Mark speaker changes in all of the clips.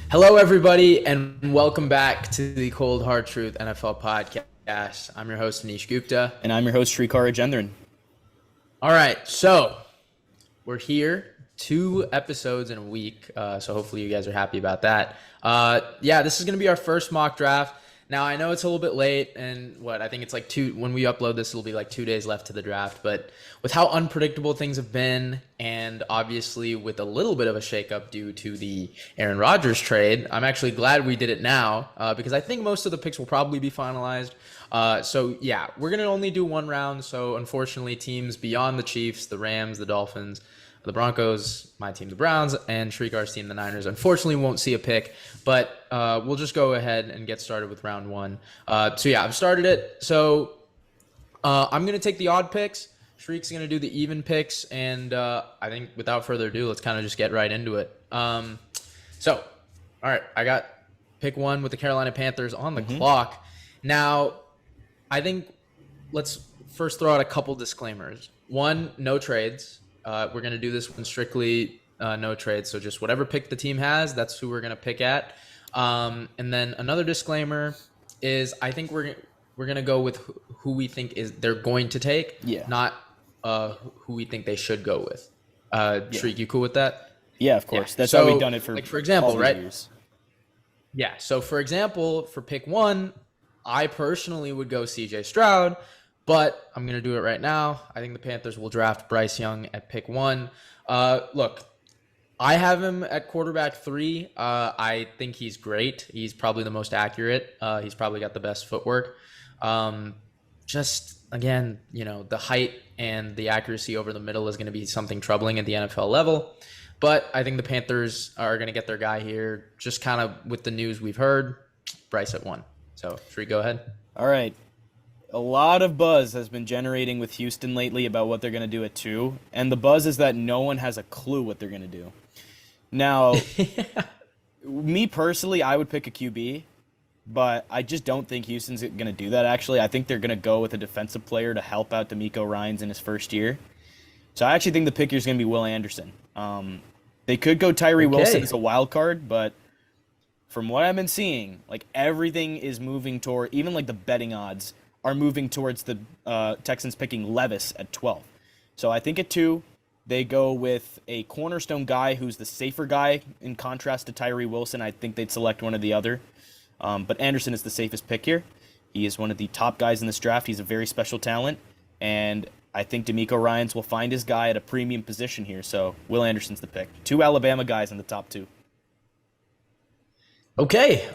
Speaker 1: Hello, everybody, and welcome back to the Cold Hard Truth NFL podcast. I'm your host, Anish Gupta.
Speaker 2: And I'm your host, Srikar Rajendran.
Speaker 1: All right, so we're here, 2 episodes in a week, so hopefully you guys are happy about that. This is going to be our first mock draft. Now, I know it's a little bit late, and I think it's like when we upload this, it'll be like 2 days left to the draft. But with how unpredictable things have been, and obviously with a little bit of a shakeup due to the Aaron Rodgers trade, I'm actually glad we did it now because I think most of the picks will probably be finalized. We're going to only do one round. So unfortunately, teams beyond the Chiefs, the Rams, the Dolphins, the Broncos, my team, the Browns, and Srikar's team, the Niners, unfortunately won't see a pick, but we'll just go ahead and get started with round one. I've started it. So I'm going to take the odd picks. Shrik's going to do the even picks, and I think without further ado, let's kind of just get right into it. All right, I got pick one with the Carolina Panthers on the clock. Now, I think let's first throw out a couple disclaimers. One, no trades. We're going to do this one strictly no trades. So just whatever pick the team has, that's who we're going to pick at. And then another disclaimer is I think we're going to go with who we think they're going to take, not who we think they should go with. Shriek, you cool with that?
Speaker 2: Yeah, of course. That's how we've done it for
Speaker 1: example,
Speaker 2: all
Speaker 1: right?
Speaker 2: Years.
Speaker 1: Yeah. So for example, for pick one, I personally would go CJ Stroud. But I'm going to do it right now. I think the Panthers will draft Bryce Young at pick one. Look, I have him at quarterback 3. I think he's great. He's probably the most accurate. He's probably got the best footwork. Just, again, the height and the accuracy over the middle is going to be something troubling at the NFL level. But I think the Panthers are going to get their guy here. Just kind of with the news we've heard, Bryce at 1. So, should we go ahead?
Speaker 2: All right. A lot of buzz has been generating with Houston lately about what they're going to do at 2, and the buzz is that no one has a clue what they're going to do. Now, me personally, I would pick a QB, but I just don't think Houston's going to do that, actually. I think they're going to go with a defensive player to help out D'Amico Ryans in his first year. So I actually think the pick here is going to be Will Anderson. They could go Tyree Wilson as a wild card, but from what I've been seeing, like everything is moving toward, even like the betting odds are moving towards the Texans picking Levis at 12. So I think at 2, they go with a cornerstone guy who's the safer guy in contrast to Tyree Wilson. I think they'd select one or the other. But Anderson is the safest pick here. He is one of the top guys in this draft. He's a very special talent. And I think D'Amico Ryans will find his guy at a premium position here. So Will Anderson's the pick. 2 Alabama guys in the top 2.
Speaker 1: Okay.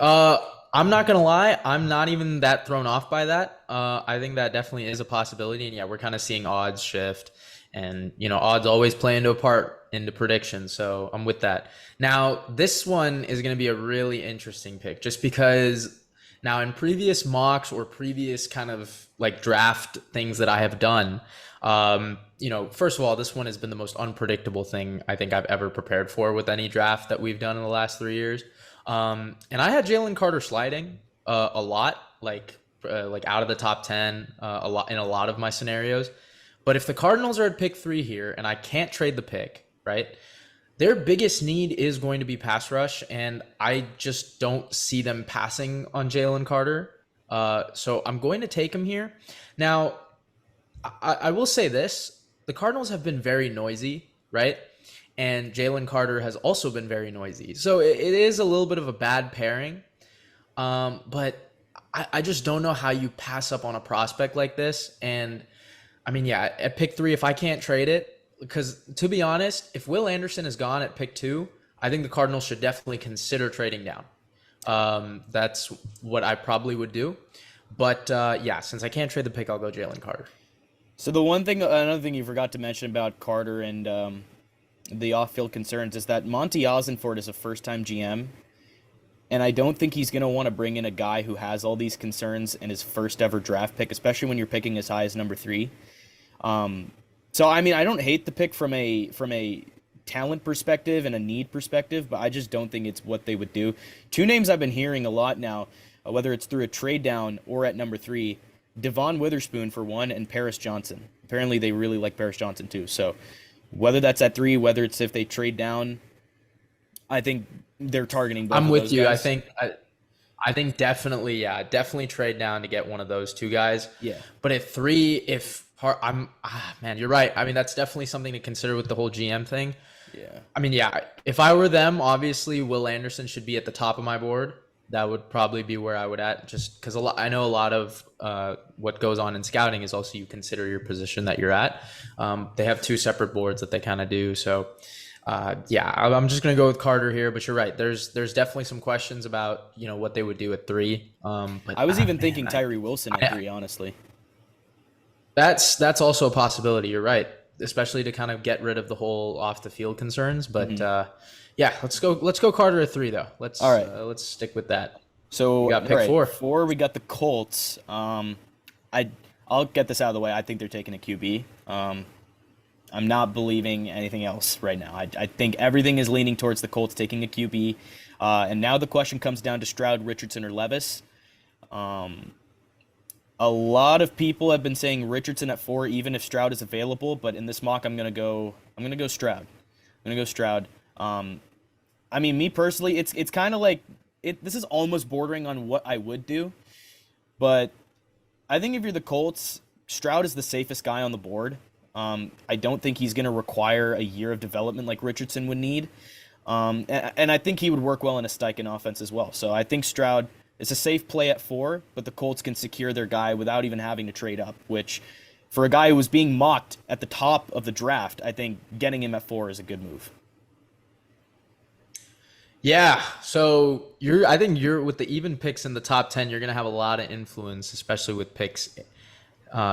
Speaker 1: I'm not going to lie. I'm not even that thrown off by that. I think that definitely is a possibility. And yeah, we're kind of seeing odds shift and, odds always play into a part into predictions. So I'm with that. Now, this one is going to be a really interesting pick just because now in previous mocks or previous kind of like draft things that I have done, first of all, this one has been the most unpredictable thing I think I've ever prepared for with any draft that we've done in the last 3 years. And I had Jalen Carter sliding a lot, like out of the top 10 a lot in a lot of my scenarios. But if the Cardinals are at pick 3 here and I can't trade the pick, right? Their biggest need is going to be pass rush, and I just don't see them passing on Jalen Carter. So I'm going to take him here. Now, I will say this. The Cardinals have been very noisy, right? And Jalen Carter has also been very noisy. So it is a little bit of a bad pairing. But I just don't know how you pass up on a prospect like this. And I mean, yeah, at pick 3, if I can't trade it, because to be honest, if Will Anderson is gone at pick 2, I think the Cardinals should definitely consider trading down. That's what I probably would do. But since I can't trade the pick, I'll go Jalen Carter.
Speaker 2: So another thing you forgot to mention about Carter and the off-field concerns is that Monty Ossenfort is a first-time GM, and I don't think he's going to want to bring in a guy who has all these concerns in his first-ever draft pick, especially when you're picking as high as number 3. So, I mean, I don't hate the pick from a talent perspective and a need perspective, but I just don't think it's what they would do. 2 names I've been hearing a lot now, whether it's through a trade down or at number 3, Devon Witherspoon for 1 and Paris Johnson. Apparently they really like Paris Johnson too. So whether that's at 3, whether it's if they trade down, I think they're targeting both
Speaker 1: I'm
Speaker 2: of
Speaker 1: with
Speaker 2: those
Speaker 1: you.
Speaker 2: guys.
Speaker 1: I think definitely, yeah, definitely trade down to get one of those two guys.
Speaker 2: Yeah.
Speaker 1: But at three, if I'm, man, you're right. I mean, that's definitely something to consider with the whole GM thing.
Speaker 2: Yeah.
Speaker 1: I mean, yeah, if I were them, obviously Will Anderson should be at the top of my board. That would probably be where I would at, just because I know a lot of what goes on in scouting is also you consider your position that you're at. They have two separate boards that they kind of do. So, yeah, I'm just gonna go with Carter here. But you're right. There's definitely some questions about what they would do at three. But
Speaker 2: I was even
Speaker 1: man,
Speaker 2: thinking Tyree Wilson at 3, honestly.
Speaker 1: that's also a possibility. You're right, especially to kind of get rid of the whole off the field concerns. But yeah, let's go Carter at three though.
Speaker 2: All right.
Speaker 1: Let's stick with that.
Speaker 2: So,
Speaker 1: We got
Speaker 2: all
Speaker 1: pick
Speaker 2: right,
Speaker 1: four.
Speaker 2: 4, we got the Colts. I'll get this out of the way. I think they're taking a QB. I'm not believing anything else right now. I think everything is leaning towards the Colts taking a QB. And now the question comes down to Stroud, Richardson, or Levis. A lot of people have been saying Richardson at 4, even if Stroud is available. But in this mock, I'm gonna go Stroud. I'm gonna go Stroud. I mean, me personally, it's kind of like this is almost bordering on what I would do, but I think if you're the Colts, Stroud is the safest guy on the board. I don't think he's going to require a year of development like Richardson would need, and I think he would work well in a Steichen offense as well. So I think Stroud is a safe play at 4, but the Colts can secure their guy without even having to trade up, which for a guy who was being mocked at the top of the draft, I think getting him at 4 is a good move.
Speaker 1: Yeah, so I think you're with the even picks in the top 10, you're gonna have a lot of influence, especially with picks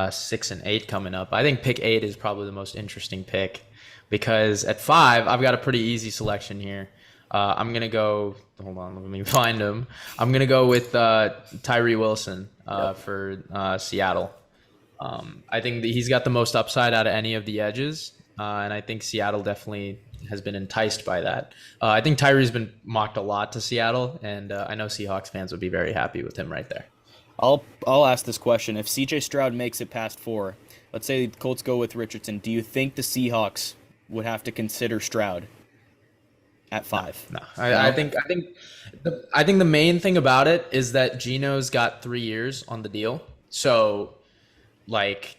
Speaker 1: 6 and 8 coming up. I think pick 8 is probably the most interesting pick because at 5, I've got a pretty easy selection here. I'm gonna go. Hold on, let me find him. I'm gonna go with Tyree Wilson for Seattle. I think that he's got the most upside out of any of the edges, and I think Seattle definitely has been enticed by that. I think Tyree's been mocked a lot to Seattle, and I know Seahawks fans would be very happy with him right there.
Speaker 2: I'll ask this question: if C.J. Stroud makes it past 4, let's say the Colts go with Richardson, do you think the Seahawks would have to consider Stroud at 5?
Speaker 1: No, I think the main thing about it is that Geno's got 3 years on the deal, so like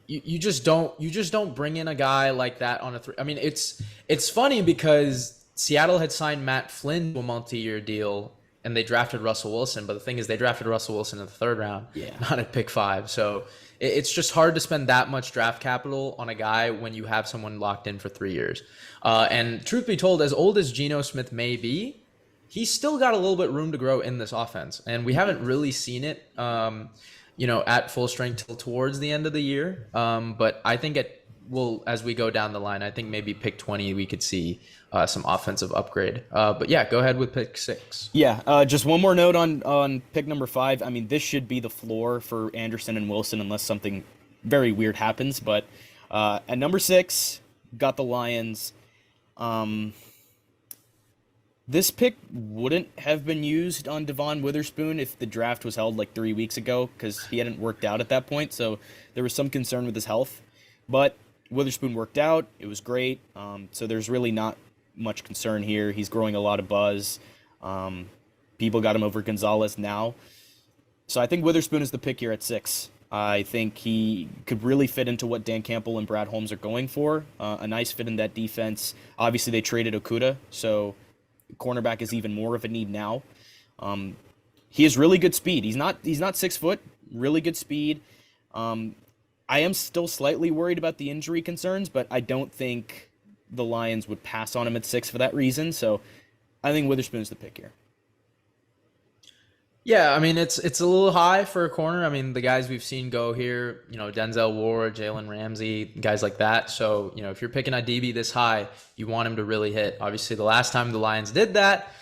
Speaker 1: you just don't bring in a guy like that on a 3. I mean, it's funny because Seattle had signed Matt Flynn to a multi-year deal and they drafted Russell Wilson, but the thing is they drafted Russell Wilson in the 3rd round, not at pick 5. So it's just hard to spend that much draft capital on a guy when you have someone locked in for 3 years. And truth be told, as old as Geno Smith may be, he's still got a little bit room to grow in this offense, and we haven't really seen it at full strength till towards the end of the year. But I think as we go down the line, I think maybe pick 20, we could see some offensive upgrade. But yeah, go ahead with pick 6.
Speaker 2: Yeah, just one more note on pick number 5. I mean, this should be the floor for Anderson and Wilson unless something very weird happens. But at number 6, got the Lions. This pick wouldn't have been used on Devon Witherspoon if the draft was held like 3 weeks ago because he hadn't worked out at that point. So there was some concern with his health. But Witherspoon worked out. It was great. So there's really not much concern here. He's growing a lot of buzz. People got him over Gonzalez now. So I think Witherspoon is the pick here at 6. I think he could really fit into what Dan Campbell and Brad Holmes are going for. A nice fit in that defense. Obviously, they traded Okuda, so cornerback is even more of a need now. He has really good speed. He's not 6 foot. Really good speed. I am still slightly worried about the injury concerns, but I don't think the Lions would pass on him at 6 for that reason. So I think Witherspoon is the pick here.
Speaker 1: Yeah, I mean it's a little high for a corner. I mean the guys we've seen go here, Denzel Ward, Jalen Ramsey, guys like that. So if you're picking a DB this high, you want him to really hit. Obviously, the last time the Lions did that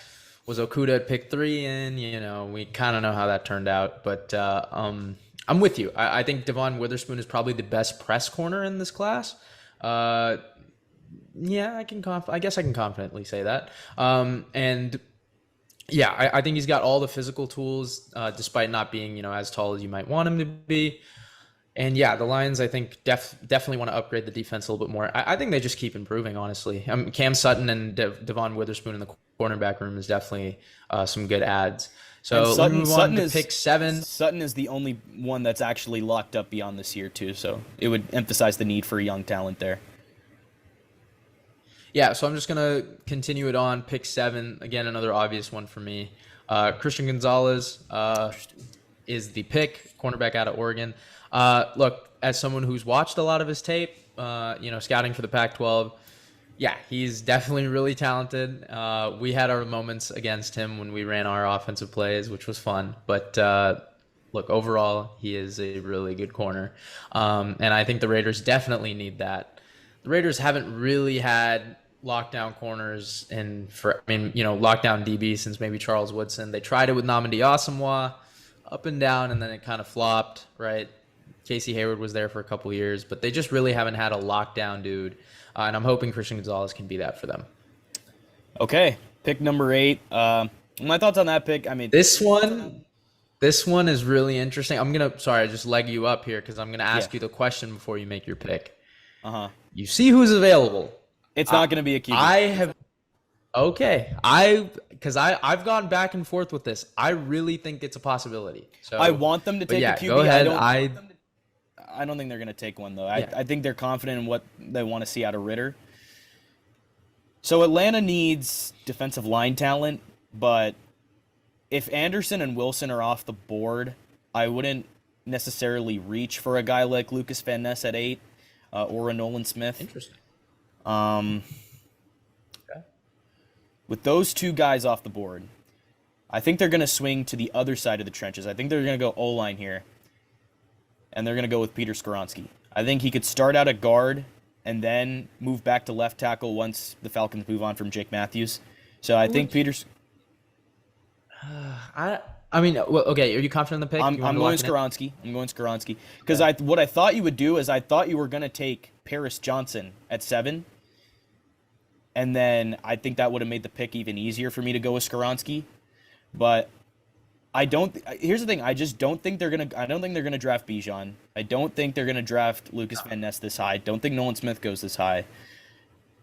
Speaker 1: was Okuda at pick 3, and we kind of know how that turned out. But I'm with you. I think Devon Witherspoon is probably the best press corner in this class. Yeah, I guess I can confidently say that. And yeah, I think he's got all the physical tools, despite not being, as tall as you might want him to be. And yeah, the Lions, I think, definitely want to upgrade the defense a little bit more. I think they just keep improving, honestly. Cam Sutton and Devon Witherspoon in the cornerback room is definitely some good ads.
Speaker 2: And
Speaker 1: So let me move on to pick 7.
Speaker 2: Sutton is the only one that's actually locked up beyond this year too. So it would emphasize the need for young talent there.
Speaker 1: Yeah, so I'm just gonna continue it on pick 7. Again, another obvious one for me. Christian Gonzalez is the pick, cornerback out of Oregon. Look, as someone who's watched a lot of his tape, scouting for the Pac-12, yeah, he's definitely really talented. We had our moments against him when we ran our offensive plays, which was fun. But look, overall, he is a really good corner. And I think the Raiders definitely need that. The Raiders haven't really had lockdown corners lockdown DB since maybe Charles Woodson. They tried it with Nnamdi Asomugha, up and down, and then it kind of flopped, right? Casey Hayward was there for a couple years, but they just really haven't had a lockdown dude. And I'm hoping Christian Gonzalez can be that for them.
Speaker 2: Okay, pick number 8. My thoughts on that pick, I mean...
Speaker 1: This one is really interesting. I just leg you up here because I'm going to ask you the question before you make your pick.
Speaker 2: Uh-huh.
Speaker 1: You see who's available.
Speaker 2: It's not going to be a QB.
Speaker 1: I've gone back and forth with this. I really think it's a possibility. So
Speaker 2: I want them to take a QB.
Speaker 1: Go ahead.
Speaker 2: I don't think they're going to take one, though. I think they're confident in what they want to see out of Ritter. So Atlanta needs defensive line talent, but if Anderson and Wilson are off the board, I wouldn't necessarily reach for a guy like Lucas Van Ness at 8 or a Nolan Smith.
Speaker 1: Interesting.
Speaker 2: With those two guys off the board, I think they're going to swing to the other side of the trenches. I think they're going to go O-line here, and they're going to go with Peter Skoronski. I think he could start out at guard and then move back to left tackle once the Falcons move on from Jake Matthews. So I think Peter's...
Speaker 1: okay, are you confident in the pick?
Speaker 2: I'm going Skoronski. Because what I thought you would do is I thought you were going to take Paris Johnson at 7. And then I think that would have made the pick even easier for me to go with Skoronski. But here's the thing, I don't think they're gonna draft Bijan. I don't think they're gonna draft Lucas Van Ness this high. Don't think Nolan Smith goes this high.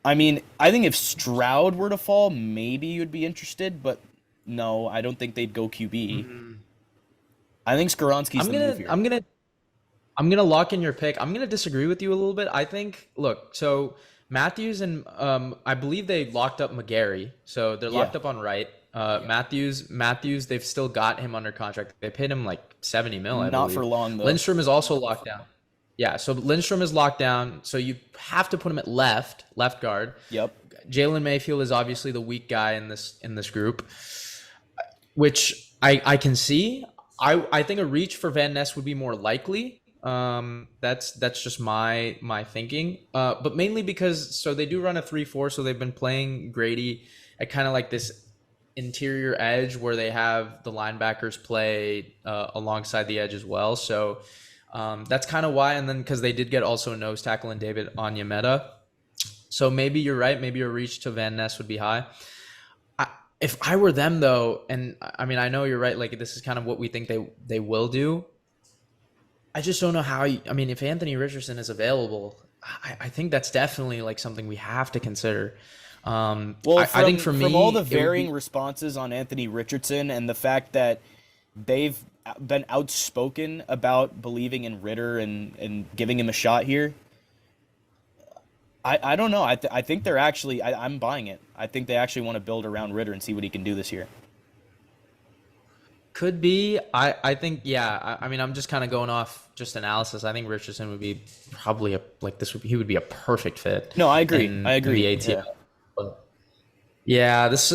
Speaker 2: I mean, I think if Stroud were to fall, maybe you'd be interested, but no, I don't think they'd go QB. Mm-hmm. I think Skoronski's the move here.
Speaker 1: I'm gonna lock in your pick. I'm gonna disagree with you a little bit. I think so Matthews and I believe they locked up McGarry, so they're locked up on right. Matthews, they've still got him under contract. They paid him like $70 million.
Speaker 2: Not for long though.
Speaker 1: Lindstrom is also locked down. Yeah, so Lindstrom is locked down. So you have to put him at left guard.
Speaker 2: Yep.
Speaker 1: Jalen Mayfield is obviously the weak guy in this group, which I can see. I think a reach for Van Ness would be more likely. That's just my thinking. But mainly because they do run a 3-4, so they've been playing Grady at kind of like this interior edge where they have the linebackers play alongside the edge as well. So that's kind of why. And then because they did get also a nose tackle in David Onyemata. So maybe you're right. Maybe a reach to Van Ness would be high. If I were them, though, and I mean, I know you're right. Like, this is kind of what we think they will do. I just don't know how. If Anthony Richardson is available, I think that's definitely like something we have to consider. I think for me,
Speaker 2: from all the varying responses on Anthony Richardson and the fact that they've been outspoken about believing in Ritter and giving him a shot here, I don't know. I think they're actually. I'm buying it. I think they actually want to build around Ritter and see what he can do this year.
Speaker 1: Could be. I think, yeah. I'm just kind of going off just analysis. I think Richardson would be probably he would be a perfect fit.
Speaker 2: No, I agree.
Speaker 1: In the ATL. Yeah, this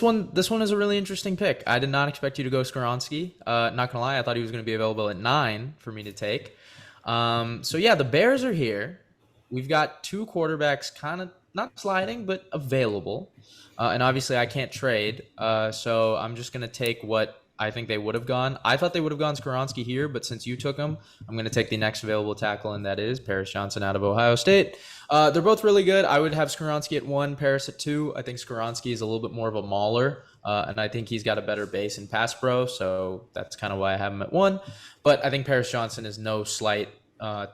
Speaker 1: one is a really interesting pick. I did not expect you to go Skoronski. Not gonna lie, I thought he was gonna be available at 9 for me to take. So yeah, the Bears are here. We've got 2 quarterbacks kind of not sliding, but available. And obviously I can't trade. So I'm just going to take what I think they would have gone. I thought they would have gone Skoronski here, but since you took him, I'm going to take the next available tackle, and that is Paris Johnson out of Ohio State. They're both really good. I would have Skoronski at 1, Paris at 2. I think Skoronski is a little bit more of a mauler, and I think he's got a better base in pass pro, so that's kind of why I have him at 1. But I think Paris Johnson is no slight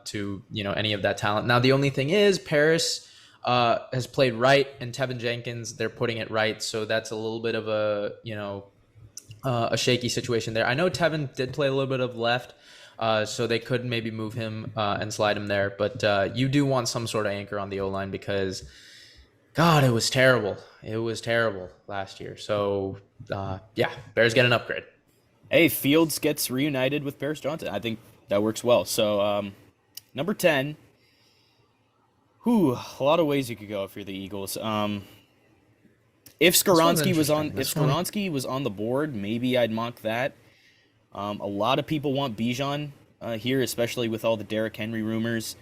Speaker 1: to any of that talent. Now the only thing is Paris has played right, and Tevin Jenkins, they're putting it right. So that's a little bit of a shaky situation there. I know Tevin did play a little bit of left, so they could maybe move him and slide him there. But you do want some sort of anchor on the O line because, God, it was terrible. It was terrible last year. So yeah, Bears get an upgrade.
Speaker 2: Hey, Fields gets reunited with Paris Johnson. I think that works well. So number 10. Whew, a lot of ways you could go if you're the Eagles. If
Speaker 1: This one's
Speaker 2: Skoronski was on,
Speaker 1: interesting.
Speaker 2: if
Speaker 1: This one,
Speaker 2: Skoronski was on the board, maybe I'd mock that. A lot of people want Bijan here, especially with all the Derrick Henry rumors.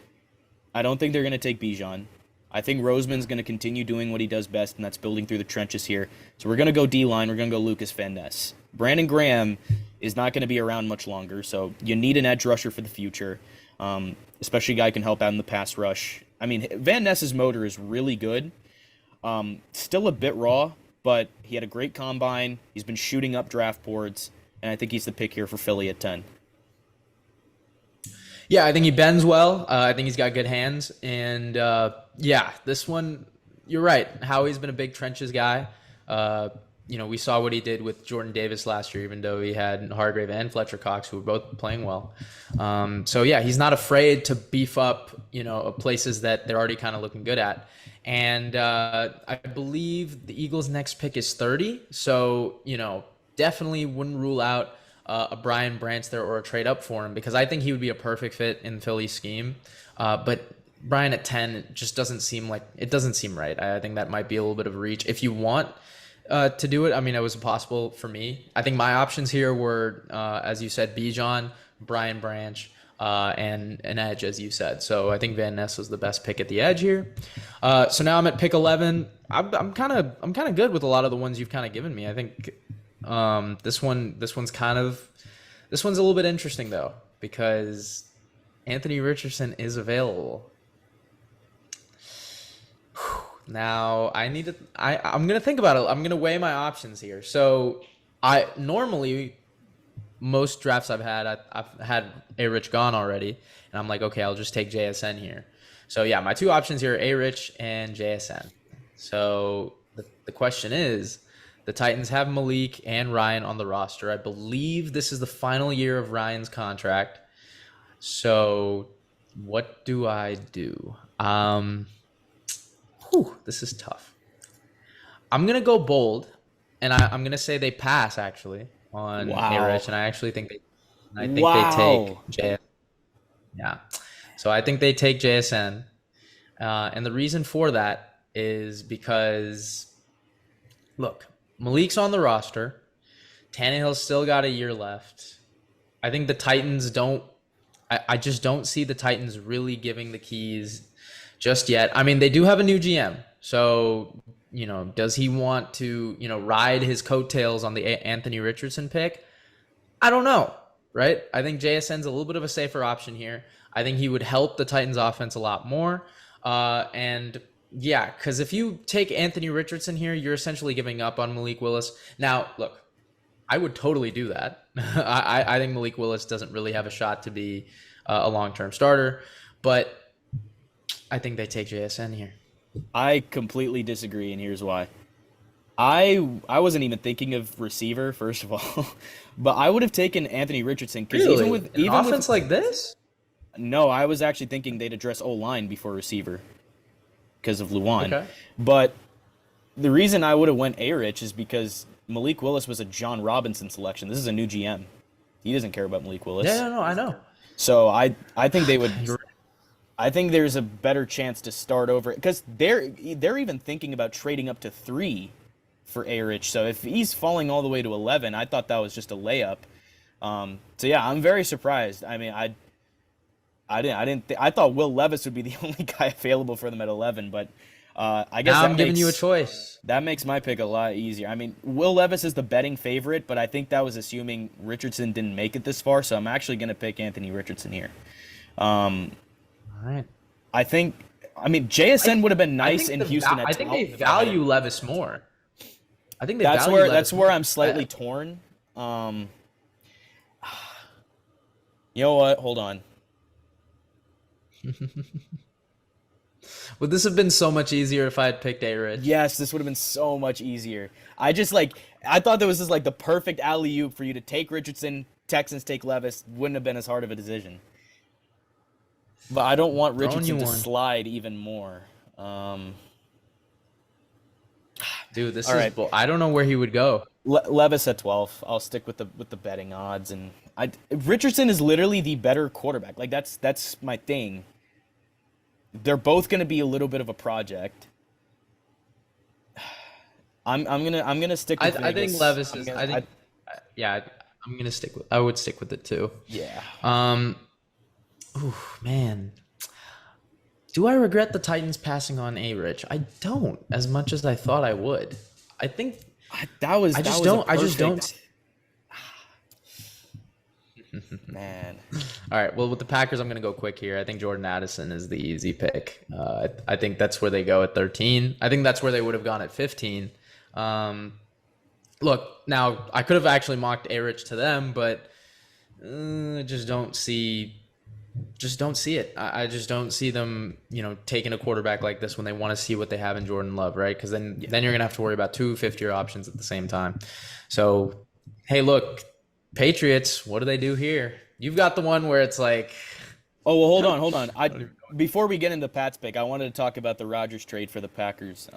Speaker 2: I don't think they're going to take Bijan. I think Roseman's going to continue doing what he does best, and that's building through the trenches here. So we're going to go D-line. We're going to go Lucas Van Ness. Brandon Graham is not going to be around much longer, so you need an edge rusher for the future, especially a guy who can help out in the pass rush. I mean, Van Ness's motor is really good. Still a bit raw, but he had a great combine. He's been shooting up draft boards, and I think he's the pick here for Philly at 10.
Speaker 1: yeah, I think he bends well. I think he's got good hands, and yeah, this one, you're right. Howie's been a big trenches guy. We saw what he did with Jordan Davis last year, even though he had Hargrave and Fletcher Cox, who were both playing well. So yeah, he's not afraid to beef up, places that they're already kind of looking good at. And I believe the Eagles' next pick is 30. So, definitely wouldn't rule out a Brian Branch there or a trade up for him, because I think he would be a perfect fit in Philly's scheme. But Brian at 10, it just doesn't seem right. I think that might be a little bit of a reach. If you want to do it, I mean, it was possible for me. I think my options here were, as you said, Bijan, Brian Branch, and an edge, as you said. So I think Van Ness was the best pick at the edge here. So now I'm at pick 11. I'm kind of good with a lot of the ones you've kind of given me. I think this one's a little bit interesting though, because Anthony Richardson is available. Now I'm gonna think about it. I'm gonna weigh my options here. So I normally, most drafts I've had A Rich gone already, and I'm like, okay, I'll just take JSN here. So yeah, my two options here are A Rich and JSN. So the question is, the Titans have Malik and Ryan on the roster. I believe this is the final year of Ryan's contract. So what do I do? This is tough. I'm gonna go bold, and I'm gonna say they pass actually on A Rich, and I actually think they take JSN. Yeah, so I think they take JSN, and the reason for that is because, look, Malik's on the roster. Tannehill's still got a year left. I think the Titans don't. I just don't see the Titans really giving the keys just yet. I mean, they do have a new GM. So, does he want to, ride his coattails on the Anthony Richardson pick? I don't know, right? I think JSN's a little bit of a safer option here. I think he would help the Titans offense a lot more. And yeah, because if you take Anthony Richardson here, you're essentially giving up on Malik Willis. Now, look, I would totally do that. I think Malik Willis doesn't really have a shot to be a long-term starter, but I think they take JSN here.
Speaker 2: I completely disagree, and here's why. I wasn't even thinking of receiver, first of all, but I would have taken Anthony Richardson because
Speaker 1: Really?
Speaker 2: even with
Speaker 1: An offense like this?
Speaker 2: no, I was actually thinking they'd address O-line before receiver because of Luan.
Speaker 1: Okay.
Speaker 2: But the reason I would have went A-Rich is because Malik Willis was a John Robinson selection. This is a new GM. He doesn't care about Malik Willis.
Speaker 1: Yeah, no, I know.
Speaker 2: So I think they would.
Speaker 1: You're
Speaker 2: I think there's a better chance to start over because they're even thinking about trading up to 3 for A-Rich. So if he's falling all the way to 11, I thought that was just a layup. So yeah, I'm very surprised. I mean, I thought Will Levis would be the only guy available for them at 11, but I guess
Speaker 1: now I'm giving you a choice.
Speaker 2: That makes my pick a lot easier. I mean, Will Levis is the betting favorite, but I think that was assuming Richardson didn't make it this far, so I'm actually going to pick Anthony Richardson here.
Speaker 1: All right.
Speaker 2: I mean, JSN would have been nice in Houston.
Speaker 1: I think they value Levis more. I think they
Speaker 2: that's
Speaker 1: value
Speaker 2: where
Speaker 1: Levis
Speaker 2: that's where
Speaker 1: more.
Speaker 2: I'm slightly torn. You know what? Hold on.
Speaker 1: Would this have been so much easier if I had picked A Rich?
Speaker 2: Yes, this would have been so much easier. I just like I thought that was just like the perfect alley oop for you to take Richardson. Texans take Levis. Wouldn't have been as hard of a decision. But I don't want
Speaker 1: Throwing you
Speaker 2: Richardson to
Speaker 1: one.
Speaker 2: slide even more. Um,
Speaker 1: Dude, this
Speaker 2: all
Speaker 1: is
Speaker 2: right,
Speaker 1: I don't know where he would go.
Speaker 2: Levis at 12. I'll stick with the betting odds, and Richardson is literally the better quarterback. Like that's my thing. They're both going to be a little bit of a project. I'm gonna stick with
Speaker 1: I think
Speaker 2: Vegas.
Speaker 1: Levis
Speaker 2: I'm
Speaker 1: is.
Speaker 2: gonna,
Speaker 1: I think, yeah, I'm gonna stick with. I would stick with it too.
Speaker 2: yeah.
Speaker 1: Um, ooh, man, do I regret the Titans passing on A Rich? I don't, as much as I thought I would. I think I
Speaker 2: That
Speaker 1: just
Speaker 2: was a
Speaker 1: don't. I just
Speaker 2: perfect
Speaker 1: don't.
Speaker 2: man.
Speaker 1: All right. Well, with the Packers, I'm going to go quick here. I think Jordan Addison is the easy pick. I think that's where they go at 13. I think that's where they would have gone at 15. Um, Look, now I could have actually mocked A Rich to them, but just don't see it. I just don't see them, taking a quarterback like this when they want to see what they have in Jordan Love, right? Because then you're gonna have to worry about two fifth-year options at the same time. So, hey, look, Patriots, what do they do here? You've got the one where it's like,
Speaker 2: Oh well, hold on. Before we get into Pat's pick, I wanted to talk about the Rodgers trade for the Packers.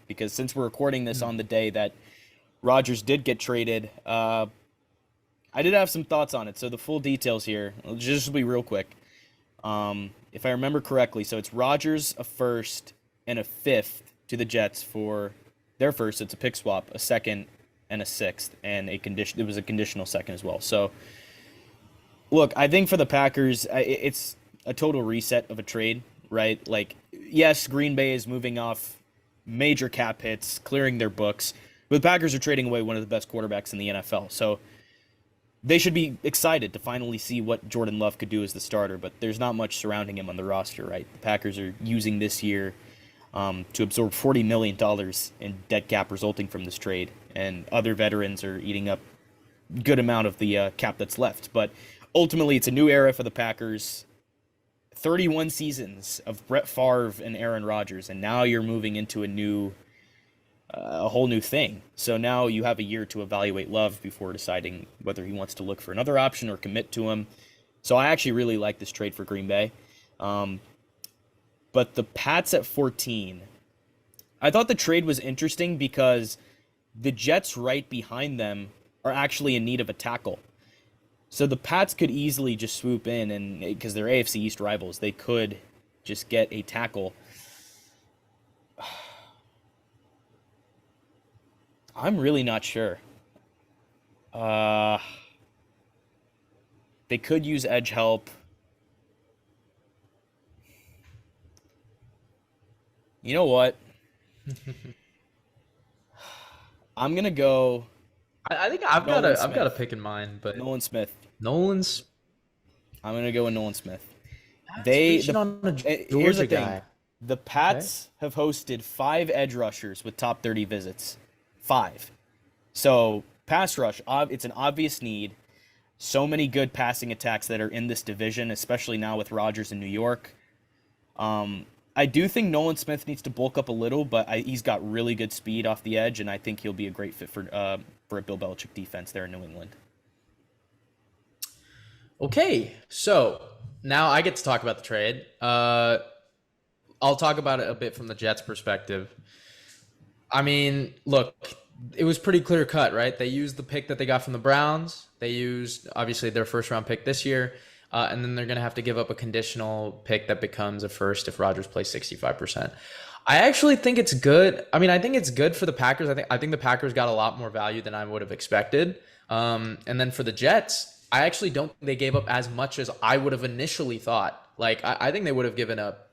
Speaker 2: Because since we're recording this on the day that Rodgers did get traded, I did have some thoughts on it. So the full details here, just be real quick. If I remember correctly, so it's Rodgers, a first and a fifth to the Jets for their first. It's a pick swap, a second and a sixth, and a condition. It was a conditional second as well. So, look, I think for the Packers, it's a total reset of a trade, right? Like, yes, Green Bay is moving off major cap hits, clearing their books, but the Packers are trading away one of the best quarterbacks in the NFL. So they should be excited to finally see what Jordan Love could do as the starter, but there's not much surrounding him on the roster, right? The Packers are using this year to absorb $40 million in dead cap resulting from this trade, and other veterans are eating up a good amount of the cap that's left. But ultimately, it's a new era for the Packers. 31 seasons of Brett Favre and Aaron Rodgers, and now you're moving into a whole new thing. So now you have a year to evaluate Love before deciding whether he wants to look for another option or commit to him. So I actually really like this trade for Green Bay. But the Pats at 14, I thought the trade was interesting because the Jets right behind them are actually in need of a tackle. So the Pats could easily just swoop in, and because they're AFC East rivals, they could just get a tackle. I'm really not sure. They could use edge help. You know what? I'm gonna go
Speaker 1: I think I've got
Speaker 2: Nolan
Speaker 1: a
Speaker 2: Smith.
Speaker 1: pick in mind, but
Speaker 2: Nolan Smith.
Speaker 1: Nolan's
Speaker 2: I'm gonna go with Nolan Smith.
Speaker 1: that's
Speaker 2: They
Speaker 1: reaching
Speaker 2: the
Speaker 1: on a
Speaker 2: Here's the
Speaker 1: Georgia
Speaker 2: thing.
Speaker 1: guy.
Speaker 2: The
Speaker 1: Okay.
Speaker 2: Pats have hosted 5 edge rushers with top 30 visits. 5. So pass rush, it's an obvious need. So many good passing attacks that are in this division, especially now with Rodgers in New York. I do think Nolan Smith needs to bulk up a little, but he's got really good speed off the edge, and I think he'll be a great fit for a Bill Belichick defense there in New England.
Speaker 1: Okay, so now I get to talk about the trade. I'll talk about it a bit from the Jets' perspective. I mean, look, it was pretty clear cut, right? They used the pick that they got from the Browns. They used, obviously, their first round pick this year. And then they're going to have to give up a conditional pick that becomes a first if Rodgers plays 65%. I actually think it's good. I mean, I think it's good for the Packers. I think the Packers got a lot more value than I would have expected. And then for the Jets, I actually don't think they gave up as much as I would have initially thought. Like, I think they would have given up,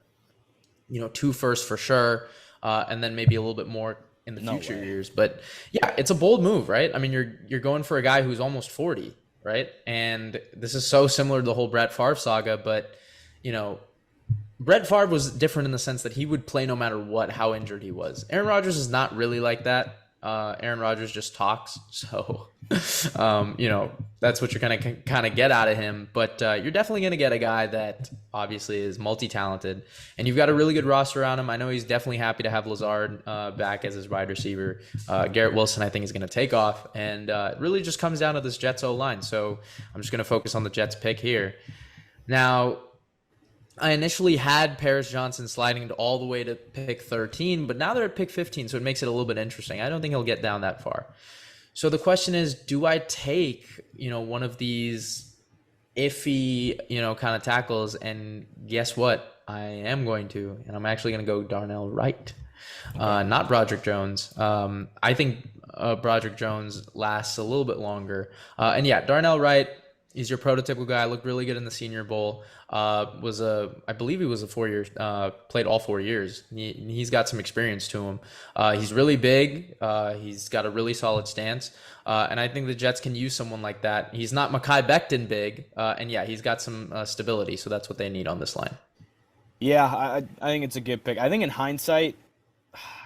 Speaker 1: 2 firsts for sure, and then maybe a little bit more in the future years. But yeah, it's a bold move, right? I mean, you're going for a guy who's almost 40. Right. And this is so similar to the whole Brett Favre saga. But, Brett Favre was different in the sense that he would play no matter what, how injured he was. Aaron Rodgers is not really like that. Aaron Rodgers just talks, so that's what you're gonna kind of get out of him. But you're definitely gonna get a guy that obviously is multi-talented, and you've got a really good roster around him. I know he's definitely happy to have Lazard back as his wide receiver. Garrett Wilson, I think, is gonna take off, and it really just comes down to this Jets O line. So I'm just gonna focus on the Jets pick here. Now, I initially had Paris Johnson sliding all the way to pick 13, but now they're at pick 15, so it makes it a little bit interesting. I don't think he'll get down that far. So the question is, do I take, one of these iffy, kind of tackles? And guess what? I am going to, and I'm actually going to go Darnell Wright, not Broderick Jones. I think Broderick Jones lasts a little bit longer. And yeah, Darnell Wright, he's your prototypical guy. Looked really good in the Senior Bowl. I believe he was a 4-year, played all 4 years. He's got some experience to him. He's really big. He's got a really solid stance. And I think the Jets can use someone like that. He's not Mekhi Becton big. And yeah, he's got some stability. So that's what they need on this line.
Speaker 2: Yeah, I think it's a good pick. I think in hindsight,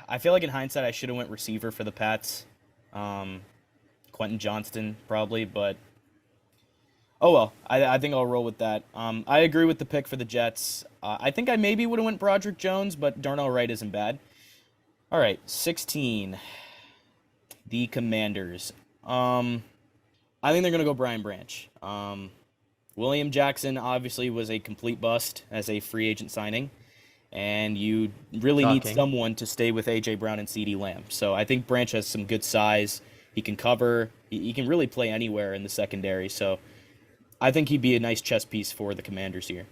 Speaker 2: I feel like in hindsight I should have went receiver for the Pats. Quentin Johnston probably, but oh well, I think I'll roll with that. I agree with the pick for the Jets. I think I maybe would have went Broderick Jones, but Darnell Wright isn't bad. All right, 16. The Commanders. I think they're gonna go Brian Branch. William Jackson obviously was a complete bust as a free agent signing, and you really need someone to stay with A.J. Brown and CeeDee Lamb. So I think Branch has some good size. He can cover. He can really play anywhere in the secondary. So I think he'd be a nice chess piece for the Commanders here.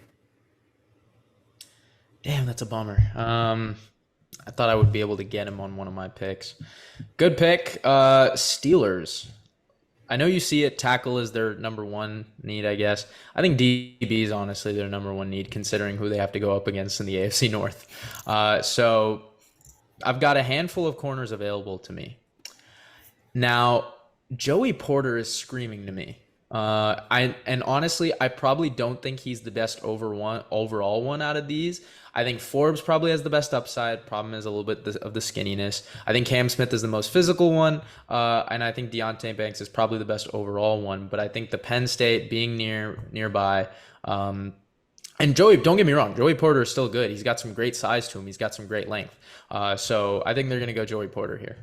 Speaker 1: Damn, that's a bummer. I thought I would be able to get him on one of my picks. Good pick. Steelers. I know you see it. Tackle is their number one need, I guess. I think DB is honestly their number one need, considering who they have to go up against in the AFC North. So I've got a handful of corners available to me. Now, Joey Porter is screaming to me. Honestly, I probably don't think he's the best overall one out of these. I think Forbes probably has the best upside. Problem is a little bit of the skinniness. I think Cam Smith is the most physical one, and I think Deonte Banks is probably the best overall one. But I think the Penn State being nearby, and Joey, don't get me wrong, Joey Porter is still good. He's got some great size to him. He's got some great length. So I think they're gonna go Joey Porter here.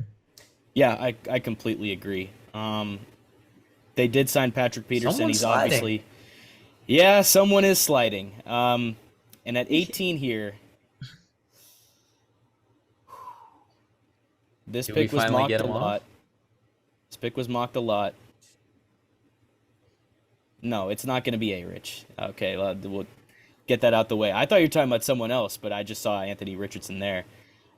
Speaker 2: Yeah, I completely agree. They did sign Patrick Peterson.
Speaker 1: Someone's
Speaker 2: He's
Speaker 1: sliding.
Speaker 2: obviously, yeah, someone is sliding. And at 18 here, this
Speaker 1: Did
Speaker 2: pick
Speaker 1: we
Speaker 2: was
Speaker 1: finally
Speaker 2: mocked
Speaker 1: get
Speaker 2: a
Speaker 1: him off?
Speaker 2: lot. This pick was mocked a lot. No, it's not going to be A-Rich. Okay, we'll get that out the way. I thought you were talking about someone else, but I just saw Anthony Richardson there.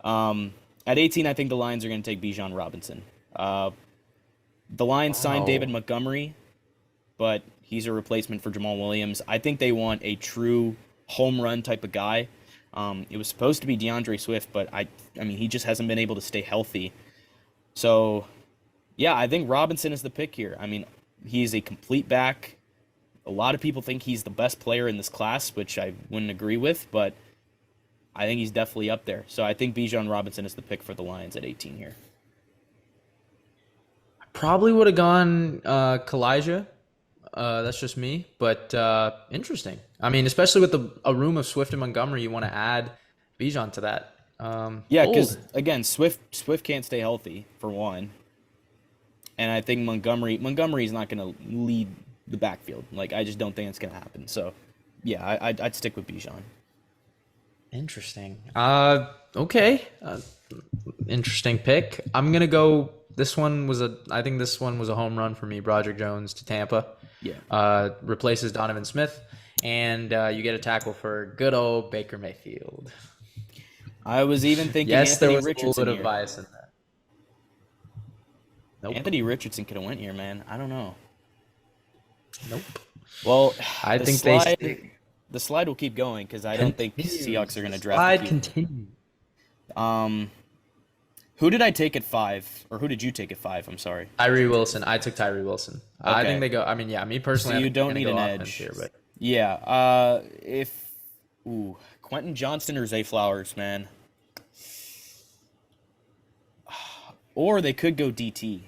Speaker 2: At 18, I think the Lions are going to take Bijan Robinson. The Lions signed David Montgomery, but he's a replacement for Jamal Williams. I think they want a true home run type of guy. It was supposed to be DeAndre Swift, but I mean, he just hasn't been able to stay healthy. So, yeah, I think Robinson is the pick here. I mean, he's a complete back. A lot of people think he's the best player in this class, which I wouldn't agree with, but I think he's definitely up there. So I think Bijan Robinson is the pick for the Lions at 18 here.
Speaker 1: Probably would have gone Kalijah. That's just me, but interesting. I mean, especially with a room of Swift and Montgomery, you want to add Bijan to that.
Speaker 2: Yeah, because again, Swift can't stay healthy for one, and I think Montgomery's not going to lead the backfield. Like, I just don't think it's going to happen. So, yeah, I'd stick with Bijan.
Speaker 1: Interesting. Okay. Interesting pick. I'm gonna go. I think this one was a home run for me. Broderick Jones to Tampa.
Speaker 2: Yeah.
Speaker 1: Replaces Donovan Smith, and you get a tackle for good old Baker Mayfield.
Speaker 2: I was even thinking
Speaker 1: Yes,
Speaker 2: Anthony
Speaker 1: there was
Speaker 2: Richardson
Speaker 1: a little bit of
Speaker 2: here.
Speaker 1: bias in that. Nope.
Speaker 2: Anthony Richardson could have went here, man. I don't know.
Speaker 1: Nope.
Speaker 2: Well,
Speaker 1: I
Speaker 2: the
Speaker 1: think
Speaker 2: slide, the slide will keep going because I don't think Seahawks are going to draft.
Speaker 1: Continue.
Speaker 2: Who did I take at 5, or who did you take at 5? I'm sorry.
Speaker 1: Tyree Wilson. I took Tyree Wilson. I
Speaker 2: Okay.
Speaker 1: think they go. I mean, yeah, me personally.
Speaker 2: So you
Speaker 1: I think
Speaker 2: don't
Speaker 1: they're
Speaker 2: need
Speaker 1: gonna
Speaker 2: an
Speaker 1: go offense
Speaker 2: edge.
Speaker 1: here, but
Speaker 2: Yeah. Quentin Johnston or Zay Flowers, man. Or they could go DT.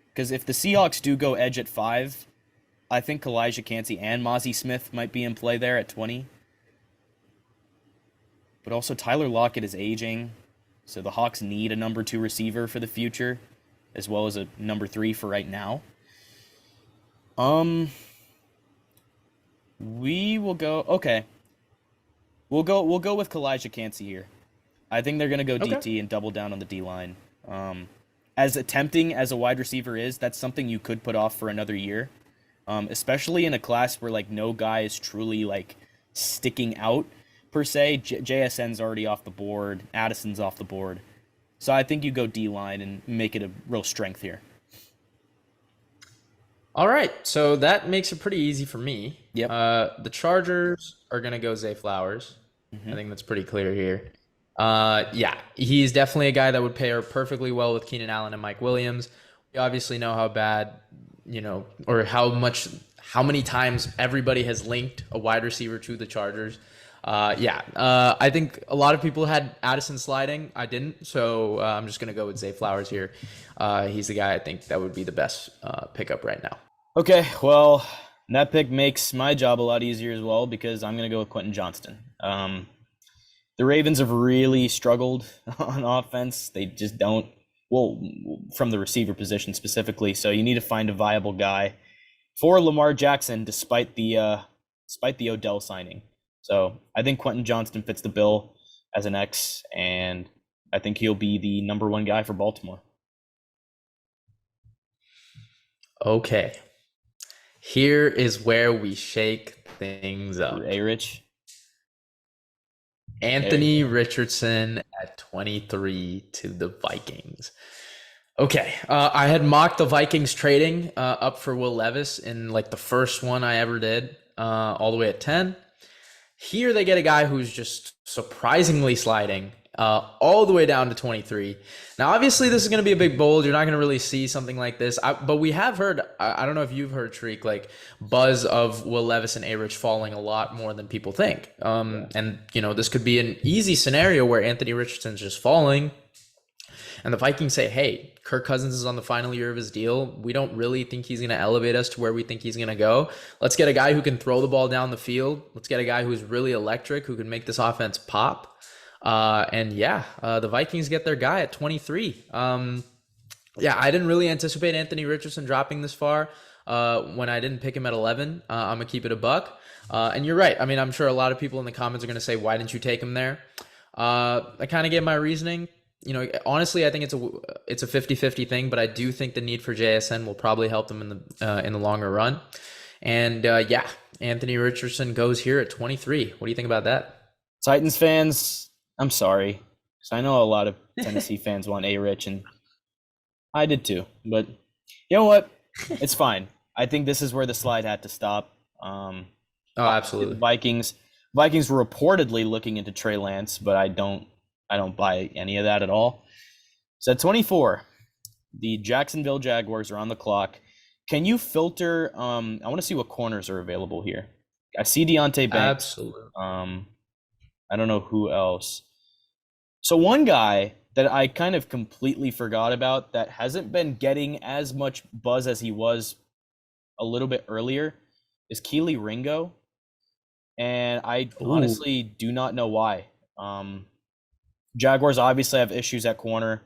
Speaker 2: Because if the Seahawks do go edge at 5, I think Kalijah Cansey and Mozzie Smith might be in play there at 20. But also Tyler Lockett is aging, so the Hawks need a number 2 receiver for the future, as well as a number 3 for right now. We will go. Okay, we'll go with Kalijah Cansey here. I think they're gonna go
Speaker 1: Okay.
Speaker 2: DT and double down on the D line. As tempting as a wide receiver is, that's something you could put off for another year, especially in a class where like no guy is truly like sticking out per se. JSN's already off the board. Addison's off the board. So I think you go D line and make it a real strength here.
Speaker 1: All right, so that makes it pretty easy for me.
Speaker 2: Yep.
Speaker 1: The Chargers are gonna go Zay Flowers. I think that's pretty clear here. Yeah, he's definitely a guy that would pair perfectly well with Keenan Allen and Mike Williams. We obviously know how bad, or how many times everybody has linked a wide receiver to the Chargers. I think a lot of people had Addison sliding. I didn't, so I'm just gonna go with Zay Flowers here. He's the guy I think that would be the best pickup right now.
Speaker 2: Okay, well, that pick makes my job a lot easier as well because I'm going to go with Quentin Johnston. The Ravens have really struggled on offense. They just don't, well, from the receiver position specifically. So you need to find a viable guy for Lamar Jackson despite the Odell signing. So I think Quentin Johnston fits the bill as an X, and I think he'll be the number 1 guy for Baltimore.
Speaker 1: Okay. Here is where we shake things up.
Speaker 2: Hey, Rich.
Speaker 1: Anthony Richardson at 23 to the Vikings. Okay, I had mocked the Vikings trading up for Will Levis in like the first one I ever did, all the way at 10. Here they get a guy who's just surprisingly sliding all the way down to 23. Now, obviously, this is going to be a big bold. You're not going to really see something like this. But we have heard, I don't know if you've heard, Shriek, like buzz of Will Levis and A-Rich falling a lot more than people think. And, this could be an easy scenario where Anthony Richardson's just falling. And the Vikings say, hey, Kirk Cousins is on the final year of his deal. We don't really think he's going to elevate us to where we think he's going to go. Let's get a guy who can throw the ball down the field. Let's get a guy who's really electric, who can make this offense pop. The Vikings get their guy at 23. I didn't really anticipate Anthony Richardson dropping this far when I didn't pick him at 11. I'm going to keep it a buck. And you're right. I mean, I'm sure a lot of people in the comments are going to say, why didn't you take him there? I kind of gave my reasoning. Honestly, I think it's a 50-50 thing, but I do think the need for JSN will probably help them in the longer run. And Anthony Richardson goes here at 23. What do you think about that?
Speaker 2: Titans fans, I'm sorry, because I know a lot of Tennessee fans want A-Rich, and I did too. But you know what? It's fine. I think this is where the slide had to stop.
Speaker 1: Absolutely.
Speaker 2: Vikings were reportedly looking into Trey Lance, but I don't buy any of that at all. So at 24, the Jacksonville Jaguars are on the clock. Can you filter? I want to see what corners are available here. I see Deontay Banks.
Speaker 1: Absolutely.
Speaker 2: I don't know who else. So one guy that I kind of completely forgot about that hasn't been getting as much buzz as he was a little bit earlier is Keely Ringo. And I honestly do not know why. Jaguars obviously have issues at corner.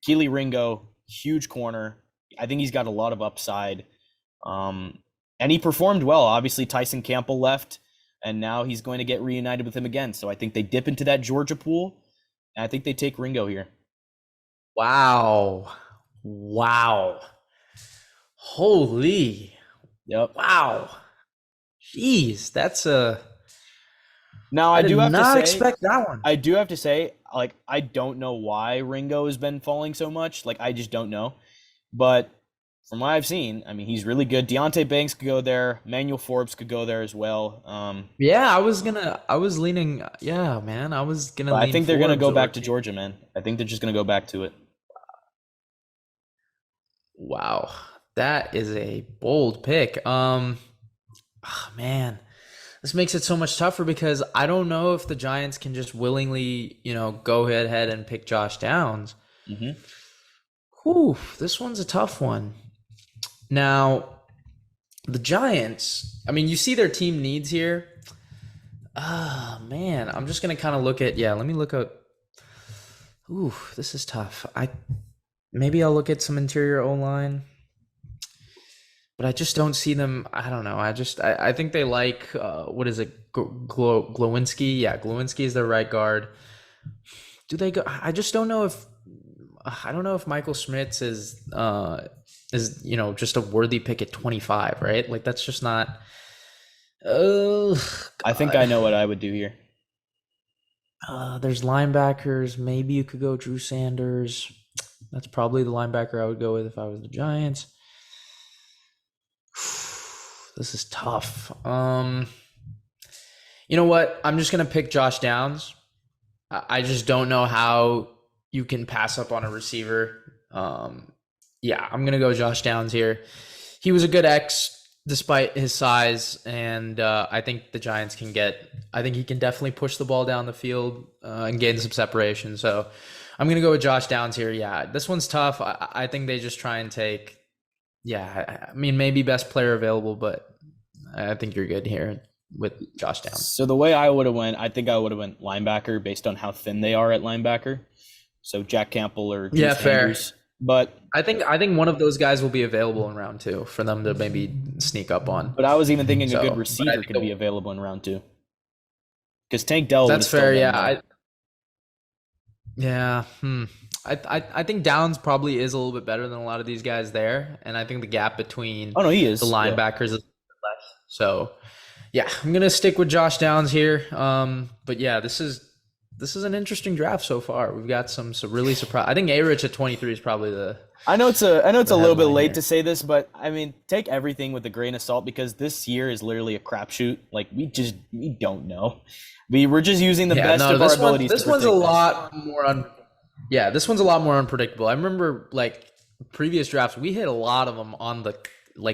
Speaker 2: Keely Ringo, huge corner. I think he's got a lot of upside. And he performed well. Obviously, Tyson Campbell left, and now he's going to get reunited with him again. So I think they dip into that Georgia pool, and I think they take Ringo here.
Speaker 1: Wow. Holy.
Speaker 2: Yep.
Speaker 1: Wow. Jeez, that's a...
Speaker 2: Now I do have to say,
Speaker 1: expect that one.
Speaker 2: I do have to say, like, I don't know why Ringo has been falling so much. Like, I just don't know. But from what I've seen, I mean, he's really good. Deontay Banks could go there. Manuel Forbes could go there as well.
Speaker 1: I was leaning. Yeah, man, I was gonna.
Speaker 2: I think they're gonna go back to Georgia, man. I think they're just gonna go back to it.
Speaker 1: Wow, that is a bold pick. Man, this makes it so much tougher because I don't know if the Giants can just willingly, go ahead and pick Josh Downs.
Speaker 2: Hmm.
Speaker 1: Whew, this one's a tough one. Now, the Giants, I mean, you see their team needs here. Ah, man, I'm just gonna kind of look at, let me look at. Ooh, this is tough. Maybe I'll look at some interior O line, but I just don't see them. I don't know. I think they like what is it? Glowinski. Yeah, Glowinski is their right guard. Do they go? I just don't know if I don't know if Michael Schmitz is just a worthy pick at 25, right? Like that's just not. Oh,
Speaker 2: I think I know what I would do here.
Speaker 1: There's linebackers. Maybe you could go Drew Sanders. That's probably the linebacker I would go with if I was the Giants. This is tough. You know what? I'm just gonna pick Josh Downs. I just don't know how you can pass up on a receiver. I'm gonna go Josh Downs here. He was a good X despite his size, and I think the Giants can get. I think he can definitely push the ball down the field and gain some separation. So I'm gonna go with Josh Downs here. Yeah, this one's tough. I think they just try and take. Yeah, I mean maybe best player available, but I think you're good here with Josh Downs.
Speaker 2: So the way I would have went, I think I would have went linebacker based on how thin they are at linebacker. So Jack Campbell or Drew Sanders.
Speaker 1: Fair.
Speaker 2: But
Speaker 1: I think one of those guys will be available in round 2 for them to maybe sneak up on.
Speaker 2: But I was even thinking a good
Speaker 1: But I
Speaker 2: receiver
Speaker 1: think
Speaker 2: could be available in round 2. Because Tank Dell
Speaker 1: that's
Speaker 2: was still
Speaker 1: fair.
Speaker 2: there.
Speaker 1: I think Downs probably is a little bit better than a lot of these guys there, and I think the gap between
Speaker 2: Oh no, he is.
Speaker 1: the linebackers is less. So yeah, I'm gonna stick with Josh Downs here. But yeah, this is an interesting draft so far. We've got some really surprise. I think A-Rich at 23 is probably the.
Speaker 2: I know it's a little bit late
Speaker 1: here.
Speaker 2: to say this, but I mean, take everything with a grain of salt because this year is literally a crapshoot. Like we don't know. We're just using the best of our abilities.
Speaker 1: This one's a lot more this one's a lot more unpredictable. I remember like previous drafts, we hit a lot of them on the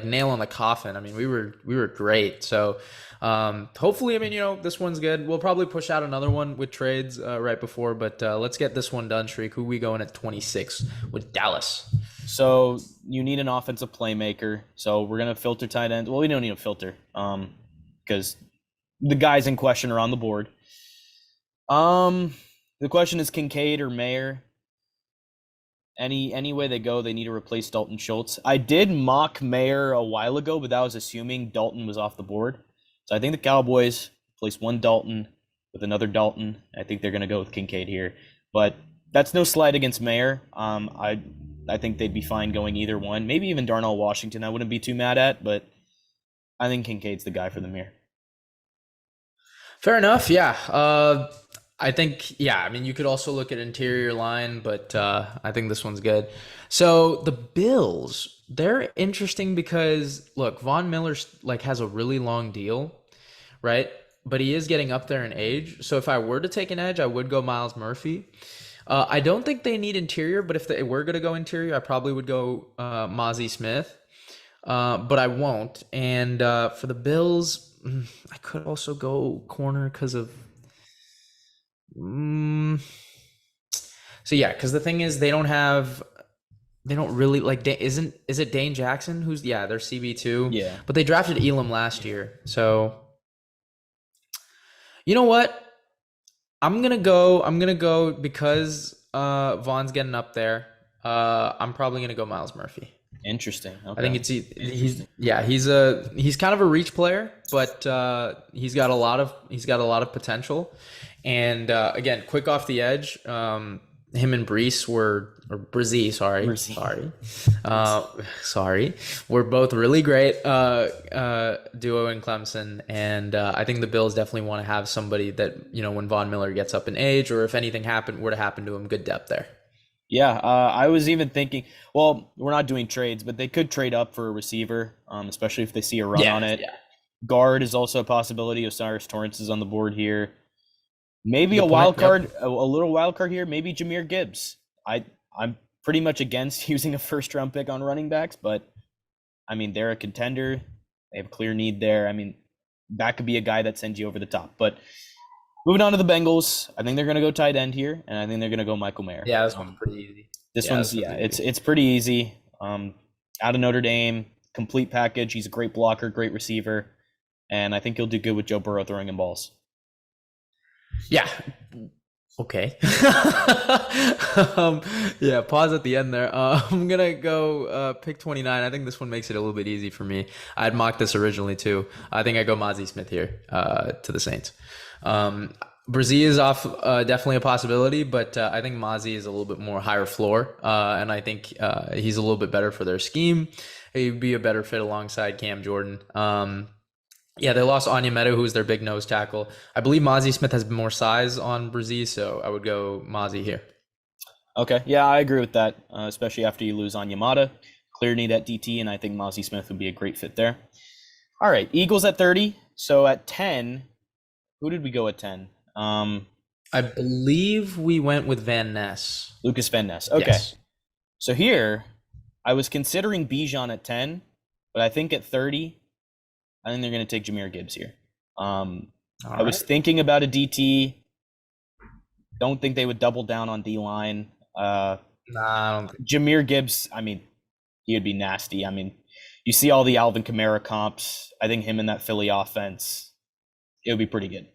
Speaker 1: nail on the coffin. I mean, we were great. So hopefully, I mean, this one's good. We'll probably push out another one with trades right before, but let's get this one done, Shriek. Who we going at 26 with Dallas?
Speaker 2: So you need an offensive playmaker. So we're gonna filter tight ends. Well, we don't need a filter, because the guys in question are on the board. The question is Kincaid or Mayer. Any way they go, they need to replace Dalton Schultz. I did mock Mayer a while ago, but that was assuming Dalton was off the board. So I think the Cowboys place one Dalton with another Dalton. I think they're going to go with Kincaid here. But that's no slight against Mayer. I think they'd be fine going either one. Maybe even Darnell Washington I wouldn't be too mad at, but I think Kincaid's the guy for them here.
Speaker 1: Fair enough, yeah. I think, I mean, you could also look at interior line, but I think this one's good. So the Bills, they're interesting because, look, Von Miller has a really long deal, right? But he is getting up there in age. So if I were to take an edge, I would go Myles Murphy. I don't think they need interior, but if they were going to go interior, I probably would go Mozzie Smith. But I won't. And for the Bills, I could also go corner because of... So yeah, because the thing is, they don't really is it Dane Jackson who's their CB2?
Speaker 2: Yeah.
Speaker 1: But they drafted Elam last year, so you know what? I'm gonna go because Vaughn's getting up there. I'm probably gonna go Myles Murphy.
Speaker 2: Interesting. Okay.
Speaker 1: I think he's kind of a reach player, but he's got a lot of potential. And again, quick off the edge, him and Brees we're both really great duo in Clemson, and I think the Bills definitely want to have somebody that when Von Miller gets up in age, or if anything were to happen to him, good depth there.
Speaker 2: Yeah, I was even thinking, well, we're not doing trades, but they could trade up for a receiver, especially if they see a run on it.
Speaker 1: Yeah.
Speaker 2: Guard is also a possibility. Osiris Torrance is on the board here. Maybe a wild card, a little wild card here. Maybe Jahmyr Gibbs. I'm pretty much against using a first-round pick on running backs, but, I mean, they're a contender. They have a clear need there. I mean, that could be a guy that sends you over the top. But moving on to the Bengals, I think they're going to go tight end here, and I think they're going to go Michael Mayer.
Speaker 1: Yeah, this one's pretty easy.
Speaker 2: This
Speaker 1: Yeah,
Speaker 2: one's
Speaker 1: this one's easy.
Speaker 2: it's pretty easy. Out of Notre Dame, complete package. He's a great blocker, great receiver, and I think he'll do good with Joe Burrow throwing him balls.
Speaker 1: Yeah. Okay. Yeah, pause at the end there. I'm gonna go pick 29. I think this one makes it a little bit easy for me. I'd mocked this originally too. I think I go Mozzie Smith here to the Saints. Brzee is off, definitely a possibility, but I think Mozzie is a little bit more higher floor, and I think he's a little bit better for their scheme. He'd be a better fit alongside Cam Jordan. Yeah, they lost Onyemata, who's their big nose tackle. I believe Mozzie Smith has more size on Brzee, so I would go Mozzie here.
Speaker 2: Okay, yeah, I agree with that, especially after you lose Onyemata. Clear need at DT, and I think Mozzie Smith would be a great fit there. All right, Eagles at 30. So at 10, who did we go at 10?
Speaker 1: I believe we went with Van Ness.
Speaker 2: Lucas Van Ness. Okay.
Speaker 1: Yes.
Speaker 2: So here, I was considering Bijan at 10, but I think at 30, I think they're going to take Jahmyr Gibbs here. I was thinking about a DT. Don't think they would double down on D-line.
Speaker 1: Nah, I don't think.
Speaker 2: Jahmyr Gibbs, I mean, he would be nasty. I mean, you see all the Alvin Kamara comps. I think him in that Philly offense, it would be pretty good.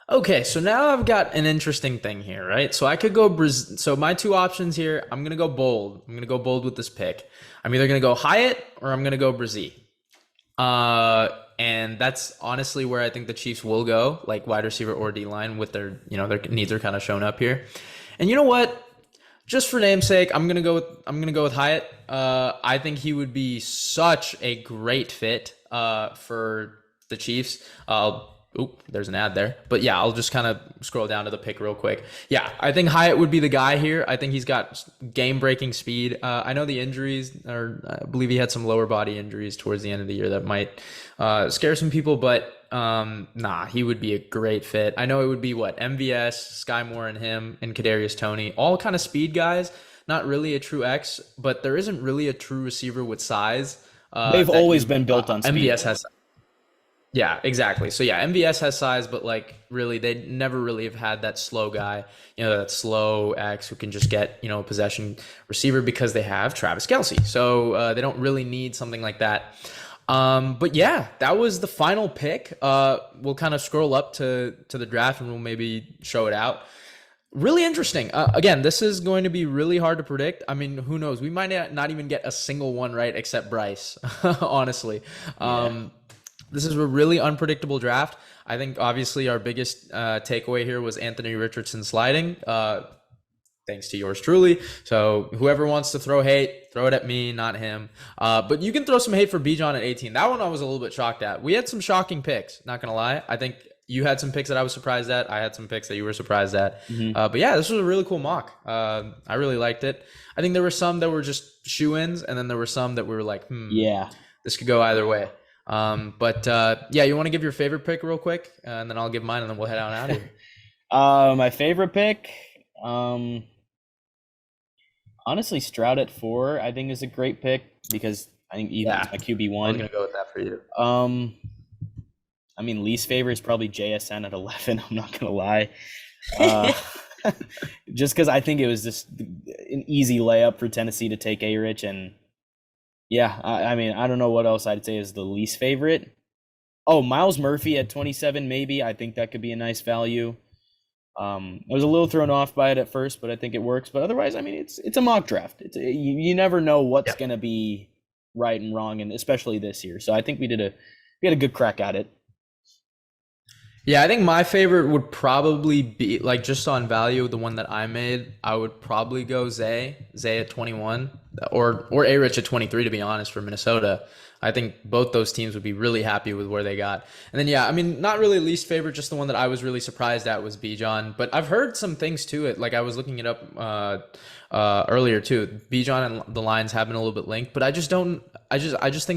Speaker 1: Okay, so now I've got an interesting thing here, right? So I could go so my two options here, I'm going to go bold. I'm going to go bold with this pick. I'm either going to go Hyatt or I'm going to go Brzee. And that's honestly where I think the Chiefs will go, like wide receiver or D-line with their, their needs are kind of shown up here. And you know what? Just for namesake, I'm going to go with Hyatt. I think he would be such a great fit for the Chiefs. Oop, there's an ad there. But yeah, I'll just kind of scroll down to the pick real quick. Yeah, I think Hyatt would be the guy here. I think he's got game-breaking speed. I know the injuries, or I believe he had some lower body injuries towards the end of the year that might scare some people, but he would be a great fit. I know it would be MVS, Sky Moore and him, and Kadarius Toney, all kind of speed guys. Not really a true X, but there isn't really a true receiver with size.
Speaker 2: They've always been built on speed.
Speaker 1: MVS has. Yeah, exactly. So yeah, MVS has size, but really they never really have had that slow guy, that slow X who can just get, a possession receiver because they have Travis Kelce. So they don't really need something like that. But yeah, that was the final pick. We'll kind of scroll up to the draft and we'll maybe show it out. Really interesting. Again, this is going to be really hard to predict. I mean, who knows? We might not even get a single one right except Bryce, honestly. This is a really unpredictable draft. I think obviously our biggest takeaway here was Anthony Richardson sliding, thanks to yours truly. So whoever wants to throw hate, throw it at me, not him. But you can throw some hate for Bijan at 18. That one I was a little bit shocked at. We had some shocking picks, not going to lie. I think you had some picks that I was surprised at. I had some picks that you were surprised at.
Speaker 2: Mm-hmm.
Speaker 1: But yeah, this was a really cool mock. I really liked it. I think there were some that were just shoe-ins, and then there were some that we were like,
Speaker 2: yeah,
Speaker 1: this could go either way. But yeah, you want to give your favorite pick real quick, and then I'll give mine, and then we'll head on out of here.
Speaker 2: My favorite pick, honestly, Stroud at 4, I think is a great pick because I think Ethan's my QB1.
Speaker 1: I was gonna go with that for you.
Speaker 2: I mean, least favorite is probably JSN at 11. I'm not gonna lie, just because I think it was just an easy layup for Tennessee to take A-Rich and. Yeah, I mean, I don't know what else I'd say is the least favorite. Oh, Miles Murphy at 27, maybe. I think that could be a nice value. I was a little thrown off by it at first, but I think it works. But otherwise, I mean, it's a mock draft. You never know what's going to be right and wrong, and especially this year. So I think we had a good crack at it.
Speaker 1: Yeah, I think my favorite would probably be, just on value, the one that I made, I would probably go Zay at 21 or A-Rich at 23, to be honest, for Minnesota. I think both those teams would be really happy with where they got. And then, yeah, I mean, not really least favorite, just the one that I was really surprised at was Bijan. But I've heard some things to it. I was looking it up earlier too. Bijan and the Lions have been a little bit linked, but I just think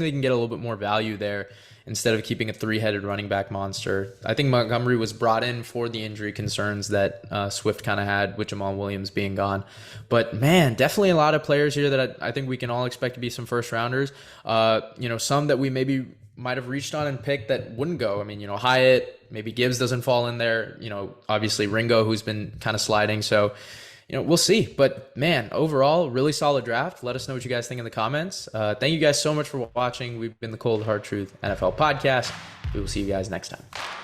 Speaker 1: they can get a little bit more value there instead of keeping a 3-headed running back monster. I think Montgomery was brought in for the injury concerns that Swift kind of had with Jamal Williams being gone. But man, definitely a lot of players here that I think we can all expect to be some first rounders. Some that we maybe might have reached on and picked that wouldn't go. I mean, Hyatt, maybe Gibbs doesn't fall in there. Obviously Ringo, who's been kind of sliding. So, we'll see. But man, overall, really solid draft. Let us know what you guys think in the comments. Thank you guys so much for watching. We've been the Cold Hard Truth NFL podcast. We will see you guys next time.